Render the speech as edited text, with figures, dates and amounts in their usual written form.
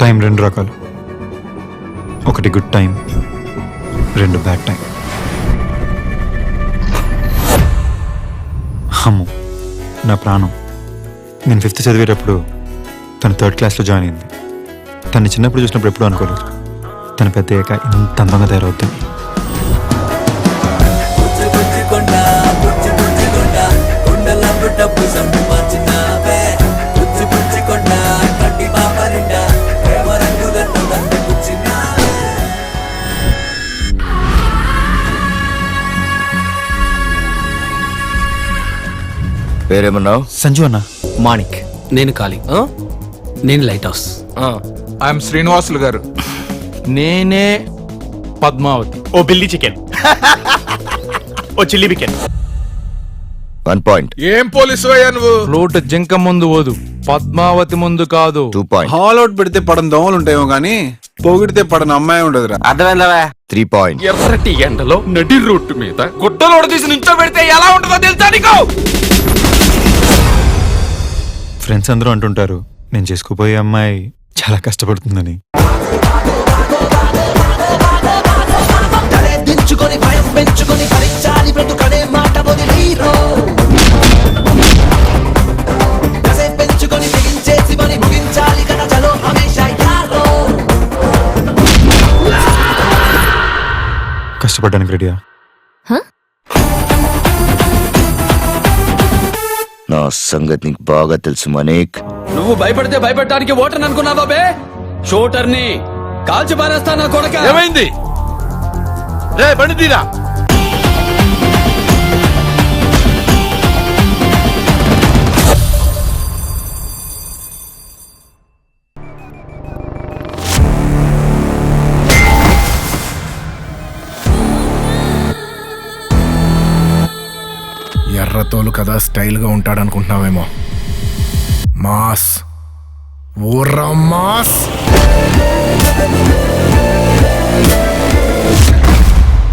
Time రెండు రకాలు, ఒకటి గుడ్ టైం, రెండు బ్యాడ్ టైం. అమ్ము నా ప్రాణం. నేను 5th చదివేటప్పుడు తను 3rd క్లాస్లో జాయిన్ అయింది. తను చిన్నప్పుడు చూసినప్పుడు ఎప్పుడు అనుకోలేదు తను పెద్ద అయ్యాక ఇంత అందంగా తయారవుతుంది. పేరేమన్నావు? సంజు అన్న. మాణిక్. నేను కాళీ. నేను లైట్ హౌస్. ఐఎమ్ శ్రీనివాసులు గారు. నేనే పద్మావతి. ఓ బిల్లీ చికెన్, ఓ చిల్లీ చికెన్. 1 point. ఏం పోలీసు అయ్యా నువ్వు? ఫ్లూట్ జింక ముందు ఓదు, పద్మావతి ముందు కాదు. 2 point. హాల్ అవుట్ పెడితే పడని దోమలు ఉంటాయేమో గానీ పొగిడితే పడని అమ్మాయి ఉండదురా. అర్థమైందా? 3 point. ఎర్రటి ఎండలో నడి రోడ్డు మీద గుడ్డలోడ తీసి నుంచో పెడితే ఎలా ఉంటుందో తెలుసా నీకు? ఫ్రెండ్స్ అందరూ అంటుంటారు నేను చేసుకోపోయే అమ్మాయి చాలా కష్టపడుతుందని. కష్టపడ్డానికి రెడీయా? నా సంగతి నీకు బాగా తెలుసు మనీక్. నువ్వు భయపడితే భయపెట్టడానికి ఓటర్ అనుకున్నావా బే? షూటర్ని కాల్చి పారేస్తా నా కొడక. ఏమైంది రే? బండి తీరా. ఎర్రతోలు కదా స్టైల్ గా ఉంటాడనుకుంటున్నావేమో. Mass, ఊర్రా mass.